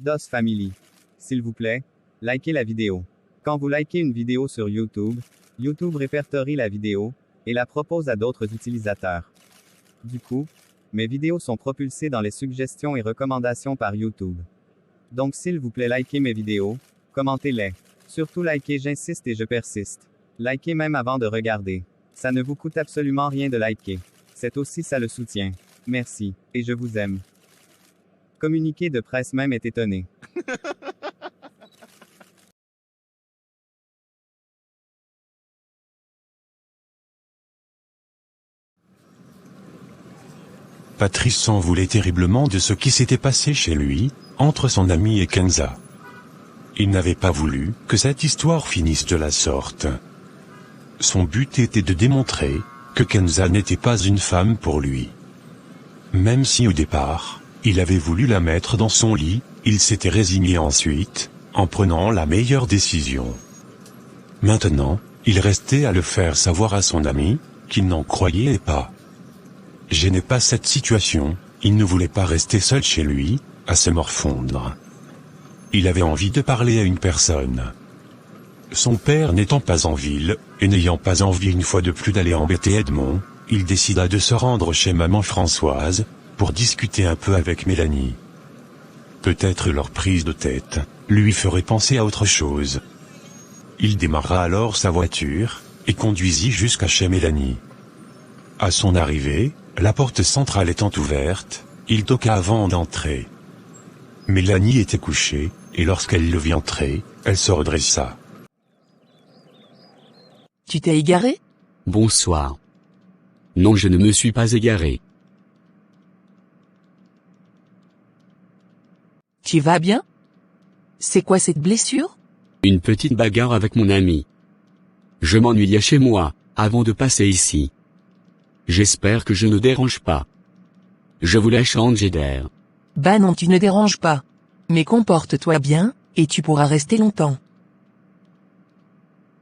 DOS Family. S'il vous plaît, likez la vidéo. Quand vous likez une vidéo sur YouTube, YouTube répertorie la vidéo et la propose à d'autres utilisateurs. Du coup, mes vidéos sont propulsées dans les suggestions et recommandations par YouTube. Donc s'il vous plaît, likez mes vidéos, commentez-les. Surtout likez, j'insiste et je persiste. Likez même avant de regarder. Ça ne vous coûte absolument rien de liker. C'est aussi ça le soutien. Merci, et je vous aime. Communiqué de presse même est étonné. Patrice s'en voulait terriblement de ce qui s'était passé chez lui, entre son ami et Kenza. Il n'avait pas voulu que cette histoire finisse de la sorte. Son but était de démontrer que Kenza n'était pas une femme pour lui. Même si au départ, il avait voulu la mettre dans son lit, il s'était résigné ensuite, en prenant la meilleure décision. Maintenant, il restait à le faire savoir à son ami, qu'il n'en croyait pas. Gêné pas cette situation, il ne voulait pas rester seul chez lui, à se morfondre. Il avait envie de parler à une personne. Son père n'étant pas en ville, et n'ayant pas envie une fois de plus d'aller embêter Edmond, il décida de se rendre chez maman Françoise, pour discuter un peu avec Mélanie. Peut-être leur prise de tête lui ferait penser à autre chose. Il démarra alors sa voiture, et conduisit jusqu'à chez Mélanie. À son arrivée, la porte centrale étant ouverte, il toqua avant d'entrer. Mélanie était couchée, et lorsqu'elle le vit entrer, elle se redressa. Tu t'es égaré? Bonsoir. Non, je ne me suis pas égaré. Tu vas bien? C'est quoi cette blessure? Une petite bagarre avec mon ami. Je m'ennuyais chez moi, avant de passer ici. J'espère que je ne dérange pas. Je voulais changer d'air. Bah non, tu ne déranges pas. Mais comporte-toi bien, et tu pourras rester longtemps.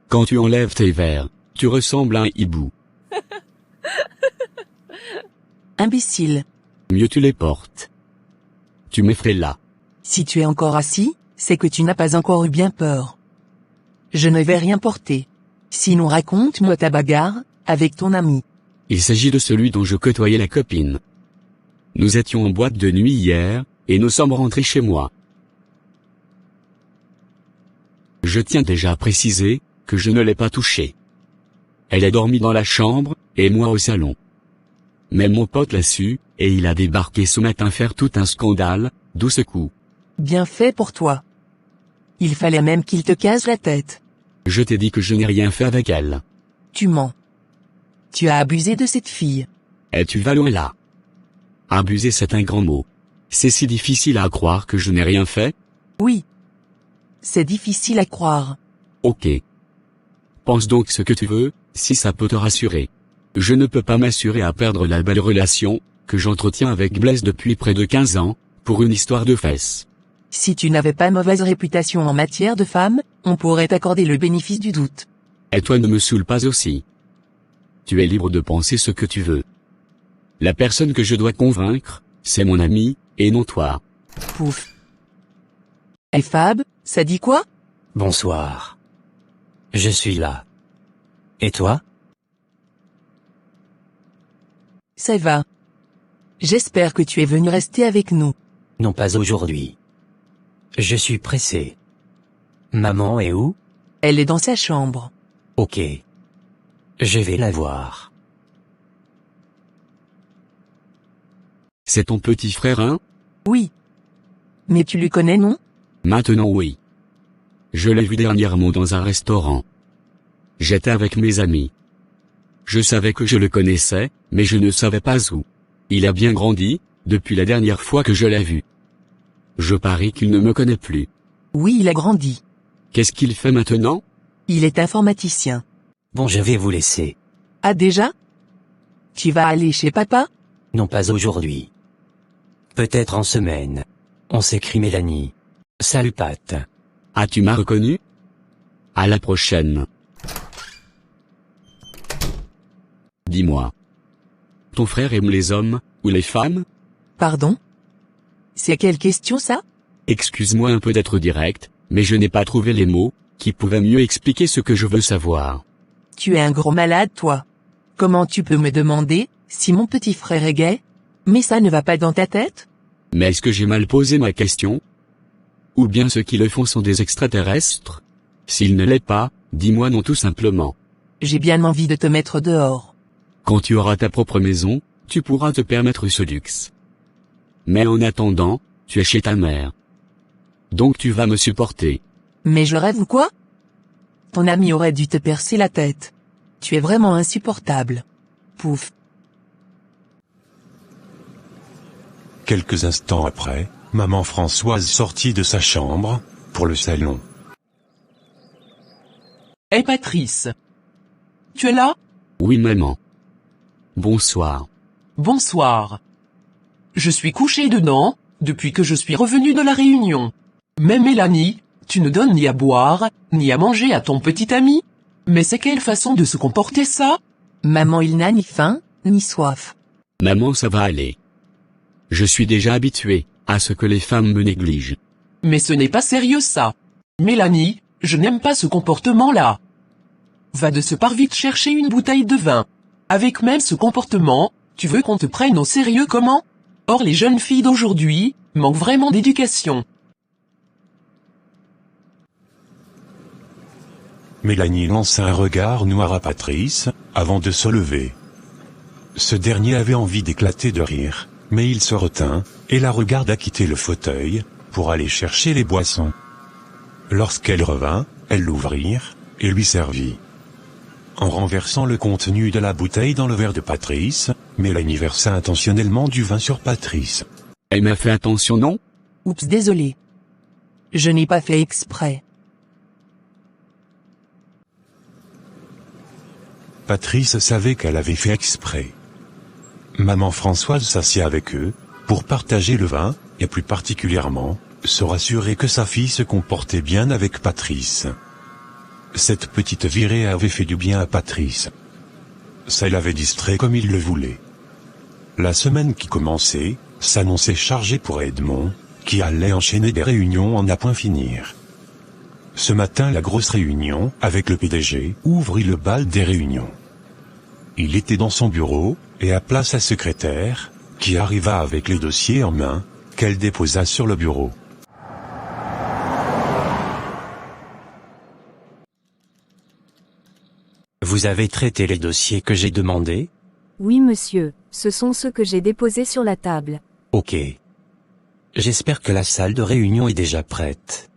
Quand tu enlèves tes verres, tu ressembles à un hibou. Imbécile. Mieux tu les portes. Tu m'effraies là. Si tu es encore assis, c'est que tu n'as pas encore eu bien peur. Je ne vais rien porter. Sinon raconte-moi ta bagarre, avec ton ami. Il s'agit de celui dont je côtoyais la copine. Nous étions en boîte de nuit hier, et nous sommes rentrés chez moi. Je tiens déjà à préciser que je ne l'ai pas touchée. Elle a dormi dans la chambre, et moi au salon. Mais mon pote l'a su, et il a débarqué ce matin faire tout un scandale, d'où ce coup. Bien fait pour toi. Il fallait même qu'il te casse la tête. Je t'ai dit que je n'ai rien fait avec elle. Tu mens. Tu as abusé de cette fille. Et tu vas loin là. Abuser, c'est un grand mot. C'est si difficile à croire que je n'ai rien fait? Oui. C'est difficile à croire. Ok. Pense donc ce que tu veux, si ça peut te rassurer. Je ne peux pas m'assurer à perdre la belle relation que j'entretiens avec Blaise depuis près de 15 ans, pour une histoire de fesses. Si tu n'avais pas mauvaise réputation en matière de femmes, on pourrait t'accorder le bénéfice du doute. Et toi ne me saoule pas aussi. Tu es libre de penser ce que tu veux. La personne que je dois convaincre, c'est mon ami, et non toi. Pouf. Et Fab, ça dit quoi? Bonsoir. Je suis là. Et toi? Ça va. J'espère que tu es venu rester avec nous. Non, pas aujourd'hui. Je suis pressé. Maman est où? Elle est dans sa chambre. Ok. Je vais la voir. C'est ton petit frère, hein? Oui. Mais tu le connais, non? Maintenant oui. Je l'ai vu dernièrement dans un restaurant. J'étais avec mes amis. Je savais que je le connaissais, mais je ne savais pas où. Il a bien grandi, depuis la dernière fois que je l'ai vu. Je parie qu'il ne me connaît plus. Oui, il a grandi. Qu'est-ce qu'il fait maintenant? Il est informaticien. Bon, je vais vous laisser. Ah déjà? Tu vas aller chez papa? Non, pas aujourd'hui. Peut-être en semaine. On s'écrit Mélanie. Salut Pat. Ah, tu m'as reconnu? À la prochaine. Dis-moi. Ton frère aime les hommes, ou les femmes? Pardon? C'est quelle question ça? Excuse-moi un peu d'être direct, mais je n'ai pas trouvé les mots qui pouvaient mieux expliquer ce que je veux savoir. Tu es un gros malade, toi. Comment tu peux me demander si mon petit frère est gay? Mais ça ne va pas dans ta tête? Mais est-ce que j'ai mal posé ma question? Ou bien ceux qui le font sont des extraterrestres? S'il ne l'est pas, dis-moi non tout simplement. J'ai bien envie de te mettre dehors. Quand tu auras ta propre maison, tu pourras te permettre ce luxe. Mais en attendant, tu es chez ta mère. Donc tu vas me supporter. Mais je rêve ou quoi? Ton ami aurait dû te percer la tête. Tu es vraiment insupportable. Pouf. Quelques instants après, maman Françoise sortit de sa chambre, pour le salon. Hé Patrice. Tu es là? Oui maman. Bonsoir. Bonsoir. Je suis couché dedans, depuis que je suis revenu de la réunion. Mais Mélanie, tu ne donnes ni à boire, ni à manger à ton petit ami? Mais c'est quelle façon de se comporter ça? Maman, il n'a ni faim, ni soif. Maman, ça va aller. Je suis déjà habitué à ce que les femmes me négligent. Mais ce n'est pas sérieux ça. Mélanie, je n'aime pas ce comportement-là. Va de ce part vite chercher une bouteille de vin. Avec même ce comportement, tu veux qu'on te prenne au sérieux comment? Or les jeunes filles d'aujourd'hui manquent vraiment d'éducation. Mélanie lança un regard noir à Patrice, avant de se lever. Ce dernier avait envie d'éclater de rire, mais il se retint, et la regarda quitter le fauteuil, pour aller chercher les boissons. Lorsqu'elle revint, elle l'ouvrit, et lui servit. En renversant le contenu de la bouteille dans le verre de Patrice, Mélanie versa intentionnellement du vin sur Patrice. Elle m'a fait attention non? Oups, désolé. Je n'ai pas fait exprès. Patrice savait qu'elle avait fait exprès. Maman Françoise s'assit avec eux, pour partager le vin, et plus particulièrement, se rassurer que sa fille se comportait bien avec Patrice. Cette petite virée avait fait du bien à Patrice. Ça l'avait distrait comme il le voulait. La semaine qui commençait, s'annonçait chargée pour Edmond, qui allait enchaîner des réunions en à point finir. Ce matin, la grosse réunion, avec le PDG, ouvrit le bal des réunions. Il était dans son bureau, et appela sa secrétaire, qui arriva avec les dossiers en main, qu'elle déposa sur le bureau. Vous avez traité les dossiers que j'ai demandés? Oui monsieur, ce sont ceux que j'ai déposés sur la table. Ok. J'espère que la salle de réunion est déjà prête.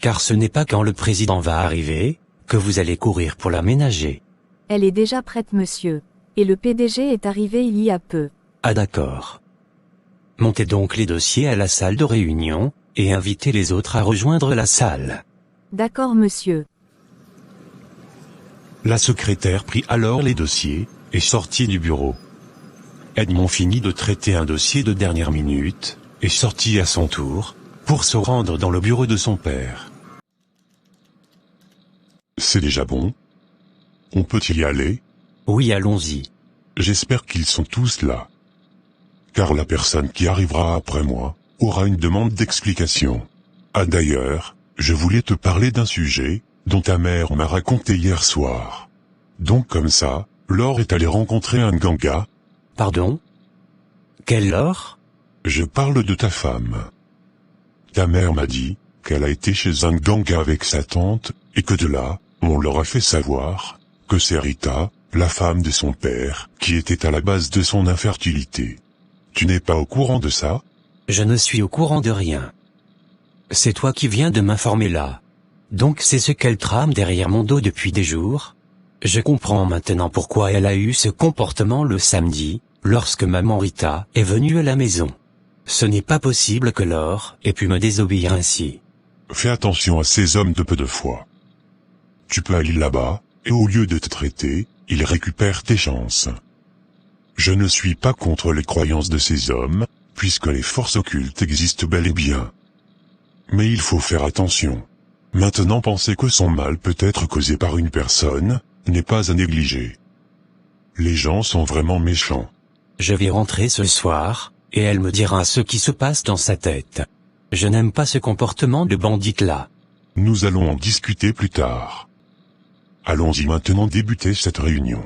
Car ce n'est pas quand le président va arriver, que vous allez courir pour l'aménager. Elle est déjà prête monsieur. Et le PDG est arrivé il y a peu. Ah d'accord. Montez donc les dossiers à la salle de réunion, et invitez les autres à rejoindre la salle. D'accord monsieur. La secrétaire prit alors les dossiers, et sortit du bureau. Edmond finit de traiter un dossier de dernière minute, et sortit à son tour, pour se rendre dans le bureau de son père. C'est déjà bon? On peut y aller? Oui, allons-y. J'espère qu'ils sont tous là. Car la personne qui arrivera après moi, aura une demande d'explication. Ah d'ailleurs, je voulais te parler d'un sujet, dont ta mère m'a raconté hier soir. Donc comme ça, Laure est allée rencontrer un ganga. Pardon? Quelle Laure? Je parle de ta femme. Ta mère m'a dit qu'elle a été chez un ganga avec sa tante, et que de là, on leur a fait savoir que c'est Rita, la femme de son père, qui était à la base de son infertilité. Tu n'es pas au courant de ça? Je ne suis au courant de rien. C'est toi qui viens de m'informer là. Donc c'est ce qu'elle trame derrière mon dos depuis des jours? Je comprends maintenant pourquoi elle a eu ce comportement le samedi, lorsque maman Rita est venue à la maison. Ce n'est pas possible que Laure ait pu me désobéir ainsi. Fais attention à ces hommes de peu de foi. Tu peux aller là-bas, et au lieu de te traiter, ils récupèrent tes chances. Je ne suis pas contre les croyances de ces hommes, puisque les forces occultes existent bel et bien. Mais il faut faire attention. Maintenant, penser que son mal peut être causé par une personne, n'est pas à négliger. Les gens sont vraiment méchants. Je vais rentrer ce soir, et elle me dira ce qui se passe dans sa tête. Je n'aime pas ce comportement de bandite-là. Nous allons en discuter plus tard. Allons-y maintenant débuter cette réunion.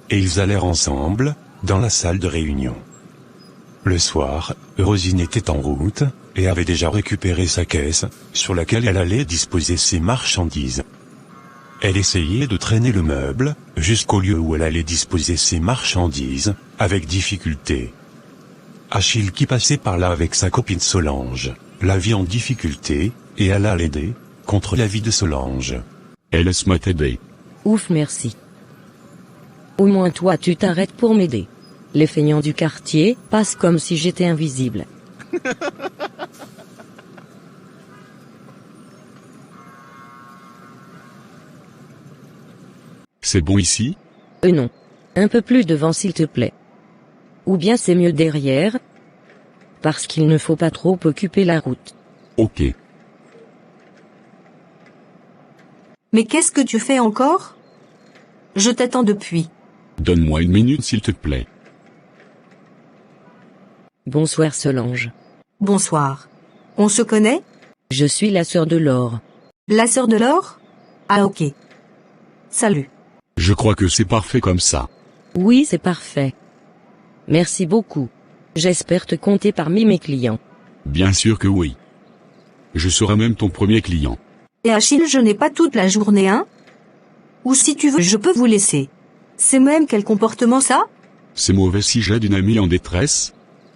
Et ils allèrent ensemble, dans la salle de réunion. Le soir, Rosine était en route, et avait déjà récupéré sa caisse, sur laquelle elle allait disposer ses marchandises. Elle essayait de traîner le meuble, jusqu'au lieu où elle allait disposer ses marchandises, avec difficulté. Achille qui passait par là avec sa copine Solange, la vit en difficulté, et alla l'aider, contre l'avis de Solange. Laisse-moi t'aider. Ouf, merci. Au moins toi tu t'arrêtes pour m'aider. Les feignants du quartier passent comme si j'étais invisible. C'est bon ici? Non. Un peu plus devant s'il te plaît. Ou bien c'est mieux derrière. Parce qu'il ne faut pas trop occuper la route. Ok. Mais qu'est-ce que tu fais encore? Je t'attends depuis. Donne-moi une minute s'il te plaît. Bonsoir Solange. Bonsoir. On se connaît? Je suis la sœur de Laure. La sœur de Laure? Ah ok. Salut. Je crois que c'est parfait comme ça. Oui, c'est parfait. Merci beaucoup. J'espère te compter parmi mes clients. Bien sûr que oui. Je serai même ton premier client. Et Achille, je n'ai pas toute la journée, hein? Ou si tu veux, je peux vous laisser. C'est même quel comportement ça? C'est mauvais si j'aide une amie en détresse?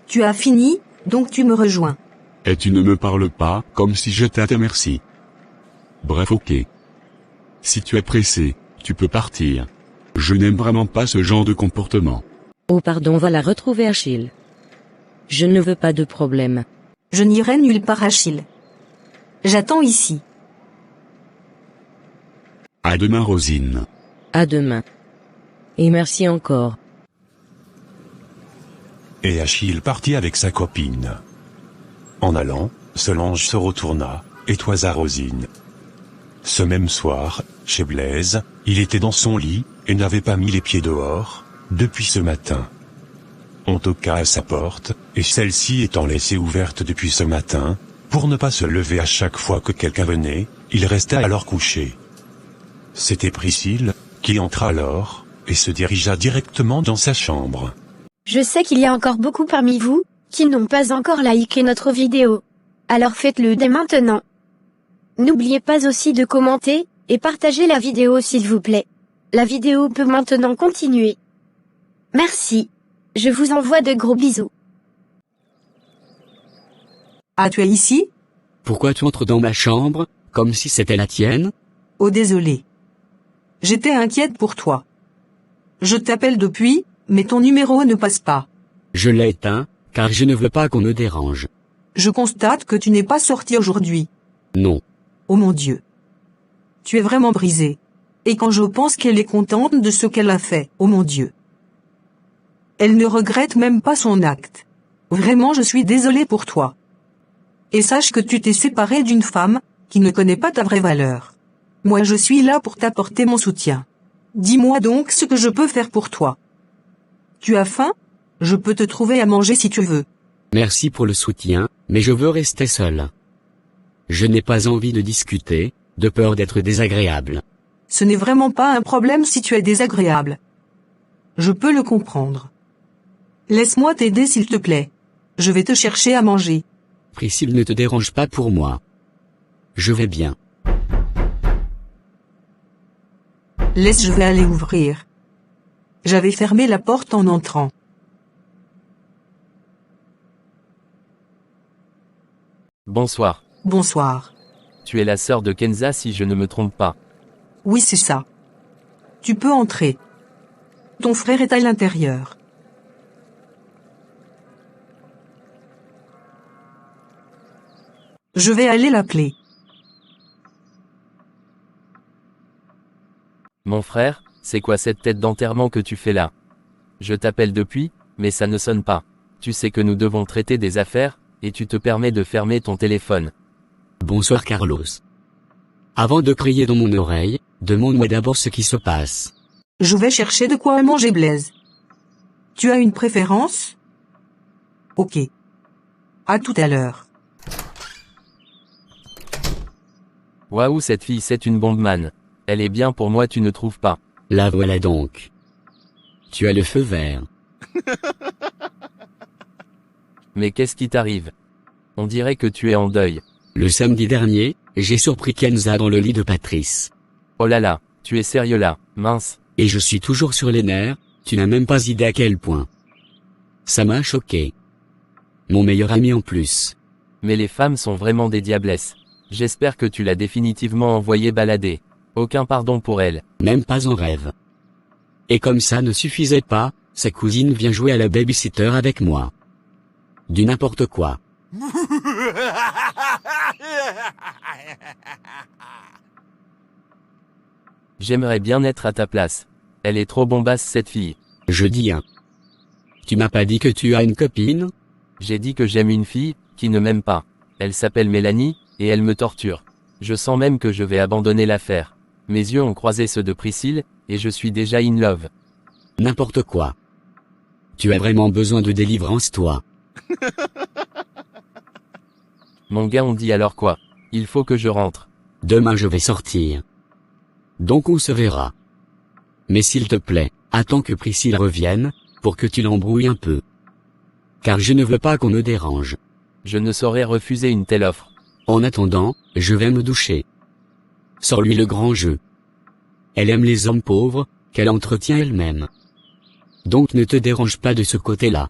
Tu as fini, donc tu me rejoins. Et tu ne me parles pas, comme si j'étais à ta merci. Bref, ok. Si tu es pressé, tu peux partir. Je n'aime vraiment pas ce genre de comportement. Oh pardon, va la retrouver Achille. Je ne veux pas de problème. Je n'irai nulle part Achille. J'attends ici. À demain Rosine. À demain. Et merci encore. Et Achille partit avec sa copine. En allant, Solange se retourna, et toisa Rosine. Ce même soir, chez Blaise, il était dans son lit, et n'avait pas mis les pieds dehors, depuis ce matin. On toqua à sa porte, et celle-ci étant laissée ouverte depuis ce matin, pour ne pas se lever à chaque fois que quelqu'un venait, il resta alors couché. C'était Priscille, qui entra alors, et se dirigea directement dans sa chambre. Je sais qu'il y a encore beaucoup parmi vous, qui n'ont pas encore liké notre vidéo. Alors faites-le dès maintenant. N'oubliez pas aussi de commenter, et partager la vidéo s'il vous plaît. La vidéo peut maintenant continuer. Merci. Je vous envoie de gros bisous. Ah, tu es ici? Pourquoi tu entres dans ma chambre, comme si c'était la tienne? Oh désolé. J'étais inquiète pour toi. Je t'appelle depuis, mais ton numéro ne passe pas. Je l'ai éteint, car je ne veux pas qu'on me dérange. Je constate que tu n'es pas sorti aujourd'hui. Non. Oh mon Dieu. Tu es vraiment brisée. Et quand je pense qu'elle est contente de ce qu'elle a fait, oh mon Dieu. Elle ne regrette même pas son acte. Vraiment je suis désolée pour toi. Et sache que tu t'es séparée d'une femme, qui ne connaît pas ta vraie valeur. Moi je suis là pour t'apporter mon soutien. Dis-moi donc ce que je peux faire pour toi. Tu as faim? Je peux te trouver à manger si tu veux. Merci pour le soutien, mais je veux rester seul. Je n'ai pas envie de discuter, de peur d'être désagréable. Ce n'est vraiment pas un problème si tu es désagréable. Je peux le comprendre. Laisse-moi t'aider s'il te plaît. Je vais te chercher à manger. Priscille, ne te dérange pas pour moi. Je vais bien. Laisse, je vais aller ouvrir. J'avais fermé la porte en entrant. Bonsoir. Bonsoir. Tu es la sœur de Kenza si je ne me trompe pas. Oui, c'est ça. Tu peux entrer. Ton frère est à l'intérieur. Je vais aller l'appeler. Mon frère, c'est quoi cette tête d'enterrement que tu fais là? Je t'appelle depuis, mais ça ne sonne pas. Tu sais que nous devons traiter des affaires, et tu te permets de fermer ton téléphone. Bonsoir Carlos. Avant de crier dans mon oreille, demande-moi d'abord ce qui se passe. Je vais chercher de quoi manger Blaise. Tu as une préférence? Ok. À tout à l'heure. Waouh, cette fille c'est une bombe man. Elle est bien pour moi, tu ne trouves pas? La voilà donc. Tu as le feu vert. Mais qu'est-ce qui t'arrive? On dirait que tu es en deuil. Le samedi dernier, j'ai surpris Kenza dans le lit de Patrice. Oh là là, tu es sérieux là, mince. Et je suis toujours sur les nerfs, tu n'as même pas idée à quel point. Ça m'a choqué. Mon meilleur ami en plus. Mais les femmes sont vraiment des diablesses. J'espère que tu l'as définitivement envoyée balader. Aucun pardon pour elle. Même pas en rêve. Et comme ça ne suffisait pas, sa cousine vient jouer à la babysitter avec moi. Du n'importe quoi. J'aimerais bien être à ta place. Elle est trop bombasse cette fille. Je dis hein. Tu m'as pas dit que tu as une copine? J'ai dit que j'aime une fille, qui ne m'aime pas. Elle s'appelle Mélanie, et elle me torture. Je sens même que je vais abandonner l'affaire. Mes yeux ont croisé ceux de Priscille, et je suis déjà in love. N'importe quoi. Tu as vraiment besoin de délivrance toi. Mon gars, on dit alors quoi? Il faut que je rentre. Demain je vais sortir. Donc on se verra. Mais s'il te plaît, attends que Priscille revienne, pour que tu l'embrouilles un peu. Car je ne veux pas qu'on me dérange. Je ne saurais refuser une telle offre. En attendant, je vais me doucher. Sors-lui le grand jeu. Elle aime les hommes pauvres, qu'elle entretient elle-même. Donc ne te dérange pas de ce côté-là.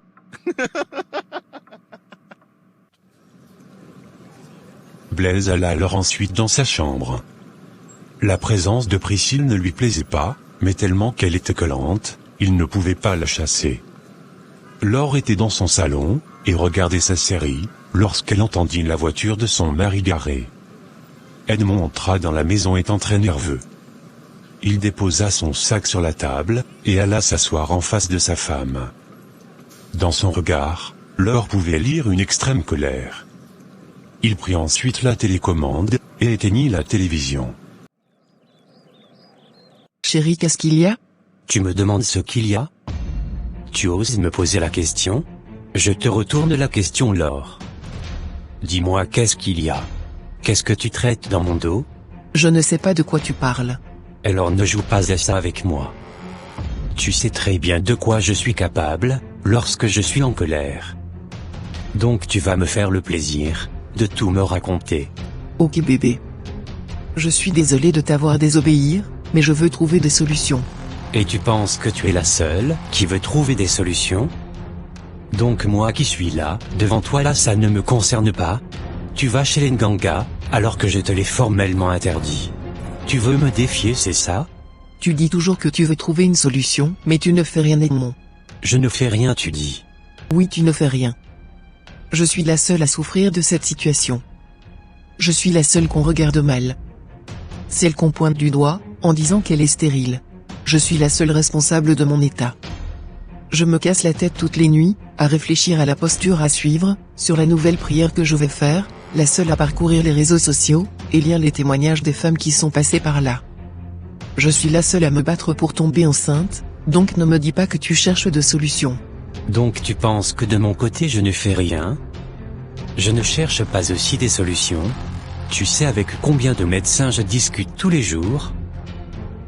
Blaise alla alors ensuite dans sa chambre. La présence de Priscille ne lui plaisait pas, mais tellement qu'elle était collante, il ne pouvait pas la chasser. Laure était dans son salon, et regardait sa série, lorsqu'elle entendit la voiture de son mari garée. Edmond entra dans la maison étant très nerveux. Il déposa son sac sur la table, et alla s'asseoir en face de sa femme. Dans son regard, Laure pouvait lire une extrême colère. Il prit ensuite la télécommande, et éteignit la télévision. Chérie, qu'est-ce qu'il y a? Tu me demandes ce qu'il y a? Tu oses me poser la question? Je te retourne la question, Laure. Dis-moi, qu'est-ce qu'il y a? Qu'est-ce que tu traites dans mon dos? Je ne sais pas de quoi tu parles. Alors ne joue pas à ça avec moi. Tu sais très bien de quoi je suis capable, lorsque je suis en colère. Donc tu vas me faire le plaisir de tout me raconter. Ok bébé. Je suis désolé de t'avoir désobéir, mais je veux trouver des solutions. Et tu penses que tu es la seule qui veut trouver des solutions? Donc moi qui suis là, devant toi là, ça ne me concerne pas? Tu vas chez les Nganga, alors que je te l'ai formellement interdit. Tu veux me défier, c'est ça? Tu dis toujours que tu veux trouver une solution, mais tu ne fais rien, Edmond. Je ne fais rien, tu dis. Oui, tu ne fais rien. Je suis la seule à souffrir de cette situation. Je suis la seule qu'on regarde mal. Celle qu'on pointe du doigt, en disant qu'elle est stérile. Je suis la seule responsable de mon état. Je me casse la tête toutes les nuits, à réfléchir à la posture à suivre, sur la nouvelle prière que je vais faire, la seule à parcourir les réseaux sociaux, et lire les témoignages des femmes qui sont passées par là. Je suis la seule à me battre pour tomber enceinte, donc ne me dis pas que tu cherches de solutions. Donc tu penses que de mon côté je ne fais rien? Je ne cherche pas aussi des solutions. Tu sais avec combien de médecins je discute tous les jours?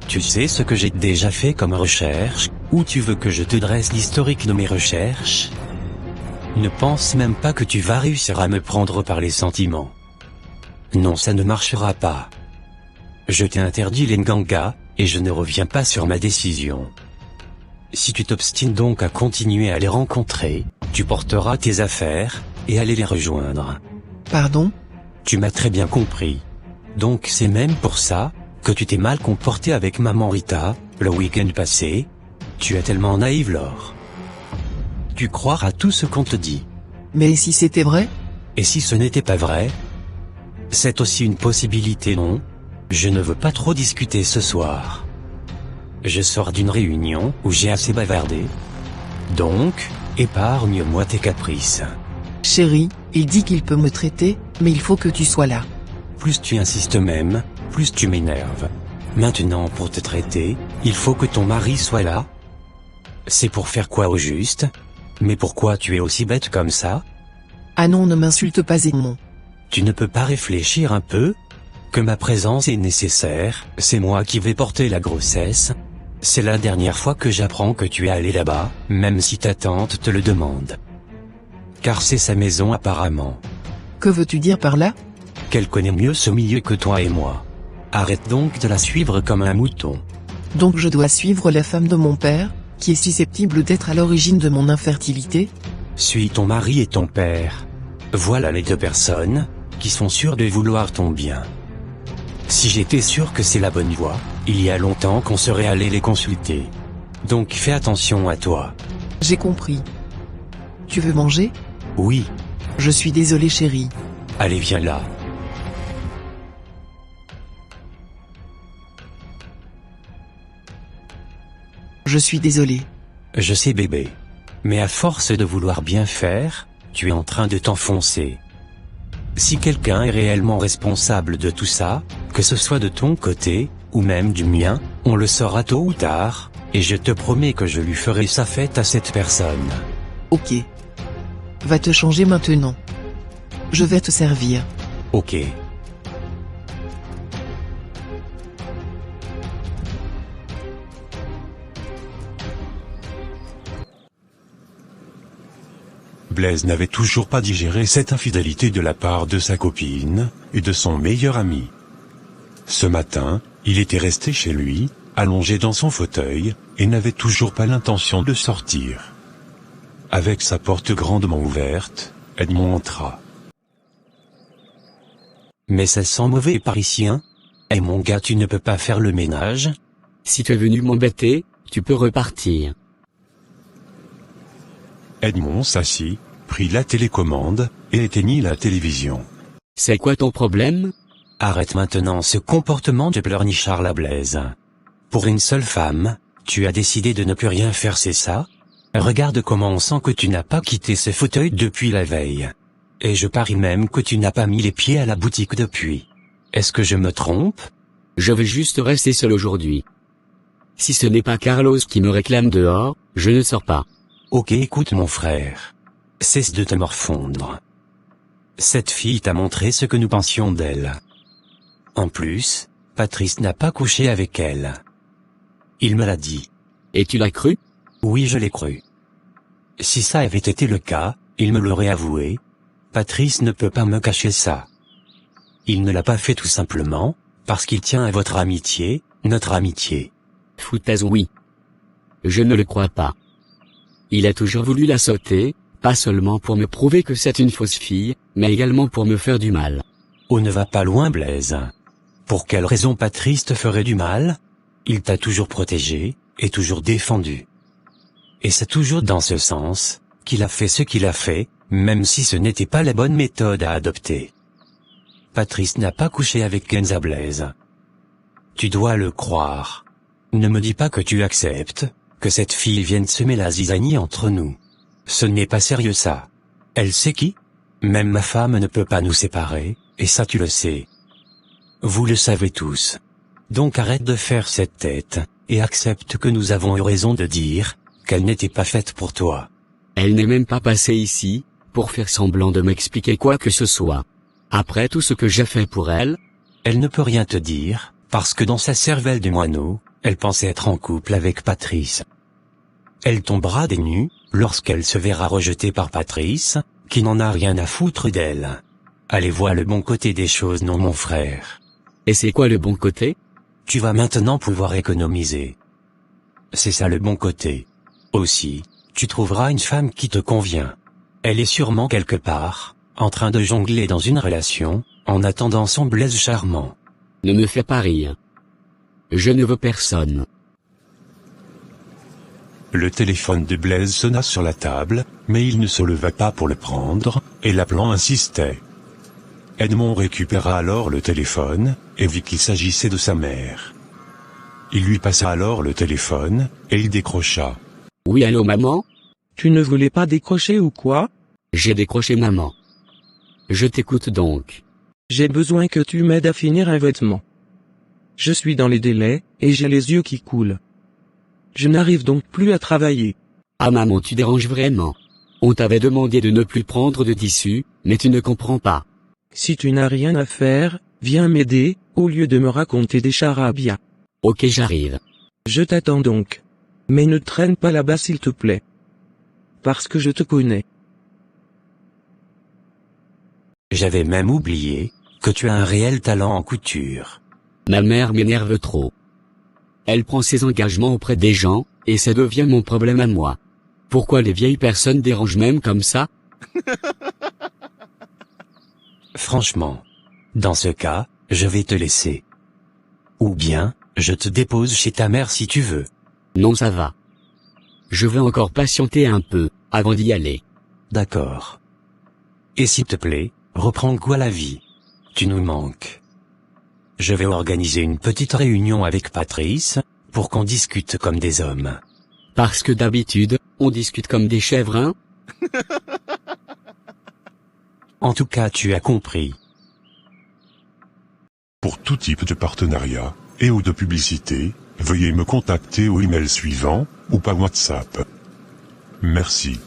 Tu sais ce que j'ai déjà fait comme recherche, ou tu veux que je te dresse l'historique de mes recherches? Ne pense même pas que tu vas réussir à me prendre par les sentiments. Non, ça ne marchera pas. Je t'ai interdit les Nganga, et je ne reviens pas sur ma décision. Si tu t'obstines donc à continuer à les rencontrer, tu porteras tes affaires, et allez les rejoindre. Pardon? Tu m'as très bien compris. Donc c'est même pour ça que tu t'es mal comporté avec maman Rita, le week-end passé. Tu es tellement naïve, Laure. Tu croiras tout ce qu'on te dit. Mais si c'était vrai? Et si ce n'était pas vrai? C'est aussi une possibilité, non? Je ne veux pas trop discuter ce soir. Je sors d'une réunion où j'ai assez bavardé. Donc, épargne-moi tes caprices. Chérie, il dit qu'il peut me traiter, mais il faut que tu sois là. Plus tu insistes même, plus tu m'énerves. Maintenant pour te traiter, il faut que ton mari soit là. C'est pour faire quoi au juste? Mais pourquoi tu es aussi bête comme ça? Ah non, ne m'insulte pas Edmond. Tu ne peux pas réfléchir un peu? Que ma présence est nécessaire, c'est moi qui vais porter la grossesse. C'est la dernière fois que j'apprends que tu es allé là-bas, même si ta tante te le demande. Car c'est sa maison apparemment. Que veux-tu dire par là? Qu'elle connaît mieux ce milieu que toi et moi. Arrête donc de la suivre comme un mouton. Donc je dois suivre la femme de mon père, qui est susceptible d'être à l'origine de mon infertilité? Suis ton mari et ton père. Voilà les deux personnes, qui sont sûres de vouloir ton bien. Si j'étais sûr que c'est la bonne voie, il y a longtemps qu'on serait allé les consulter. Donc fais attention à toi. J'ai compris. Tu veux manger? Oui. Je suis désolé chérie. Allez viens là. Je suis désolé. Je sais bébé. Mais à force de vouloir bien faire, tu es en train de t'enfoncer. Si quelqu'un est réellement responsable de tout ça, que ce soit de ton côté, ou même du mien, on le saura tôt ou tard, et je te promets que je lui ferai sa fête à cette personne. Ok. Va te changer maintenant. Je vais te servir. Ok. Blaise n'avait toujours pas digéré cette infidélité de la part de sa copine, et de son meilleur ami. Ce matin, il était resté chez lui, allongé dans son fauteuil, et n'avait toujours pas l'intention de sortir. Avec sa porte grandement ouverte, Edmond entra. Mais ça sent mauvais par ici, hein? Eh mon gars, tu ne peux pas faire le ménage? Si tu es venu m'embêter, tu peux repartir. Edmond s'assit, prit la télécommande, et éteignit la télévision. C'est quoi ton problème? Arrête maintenant ce comportement de pleurnichard la Blaise. Pour une seule femme, tu as décidé de ne plus rien faire, c'est ça? Regarde comment on sent que tu n'as pas quitté ce fauteuil depuis la veille. Et je parie même que tu n'as pas mis les pieds à la boutique depuis. Est-ce que je me trompe? Je vais juste rester seul aujourd'hui. Si ce n'est pas Carlos qui me réclame dehors, je ne sors pas. Ok, écoute mon frère. Cesse de te morfondre. Cette fille t'a montré ce que nous pensions d'elle. En plus, Patrice n'a pas couché avec elle. Il me l'a dit. Et tu l'as cru? Oui, je l'ai cru. Si ça avait été le cas, il me l'aurait avoué. Patrice ne peut pas me cacher ça. Il ne l'a pas fait tout simplement, parce qu'il tient à votre amitié, notre amitié. Foutaise oui. Je ne le crois pas. Il a toujours voulu la sauter, pas seulement pour me prouver que c'est une fausse fille, mais également pour me faire du mal. On ne va pas loin Blaise. Pour quelle raison Patrice te ferait du mal? Il t'a toujours protégé, et toujours défendu. Et c'est toujours dans ce sens, qu'il a fait ce qu'il a fait, même si ce n'était pas la bonne méthode à adopter. Patrice n'a pas couché avec Kenza Blaise. Tu dois le croire. Ne me dis pas que tu acceptes, que cette fille vienne semer la zizanie entre nous. Ce n'est pas sérieux ça. Elle sait qui? Même ma femme ne peut pas nous séparer, et ça tu le sais. Vous le savez tous. Donc arrête de faire cette tête, et accepte que nous avons eu raison de dire, qu'elle n'était pas faite pour toi. Elle n'est même pas passée ici, pour faire semblant de m'expliquer quoi que ce soit. Après tout ce que j'ai fait pour elle, elle ne peut rien te dire, parce que dans sa cervelle de moineau, elle pensait être en couple avec Patrice. Elle tombera des nues, lorsqu'elle se verra rejetée par Patrice, qui n'en a rien à foutre d'elle. Allez voir le bon côté des choses, non mon frère. Et c'est quoi le bon côté? Tu vas maintenant pouvoir économiser. C'est ça le bon côté. Aussi, tu trouveras une femme qui te convient. Elle est sûrement quelque part, en train de jongler dans une relation, en attendant son Blaise charmant. Ne me fais pas rire. Je ne veux personne. Le téléphone de Blaise sonna sur la table, mais il ne se leva pas pour le prendre, et l'appelant insistait. Edmond récupéra alors le téléphone, et vit qu'il s'agissait de sa mère. Il lui passa alors le téléphone, et il décrocha. Oui, allô maman? Tu ne voulais pas décrocher ou quoi? J'ai décroché maman. Je t'écoute donc. J'ai besoin que tu m'aides à finir un vêtement. Je suis dans les délais, et j'ai les yeux qui coulent. Je n'arrive donc plus à travailler. Ah maman, tu déranges vraiment. On t'avait demandé de ne plus prendre de tissu, mais tu ne comprends pas. Si tu n'as rien à faire, viens m'aider, au lieu de me raconter des charabia. Ok, j'arrive. Je t'attends donc. Mais ne traîne pas là-bas s'il te plaît. Parce que je te connais. J'avais même oublié que tu as un réel talent en couture. Ma mère m'énerve trop. Elle prend ses engagements auprès des gens, et ça devient mon problème à moi. Pourquoi les vieilles personnes dérangent même comme ça? Franchement. Dans ce cas, je vais te laisser. Ou bien, je te dépose chez ta mère si tu veux. Non, ça va. Je veux encore patienter un peu, avant d'y aller. D'accord. Et s'il te plaît, reprends goût à la vie. Tu nous manques. Je vais organiser une petite réunion avec Patrice, pour qu'on discute comme des hommes. Parce que d'habitude, on discute comme des chèvres, hein? En tout cas, tu as compris. Pour tout type de partenariat, et ou de publicité, veuillez me contacter au email suivant, ou par WhatsApp. Merci.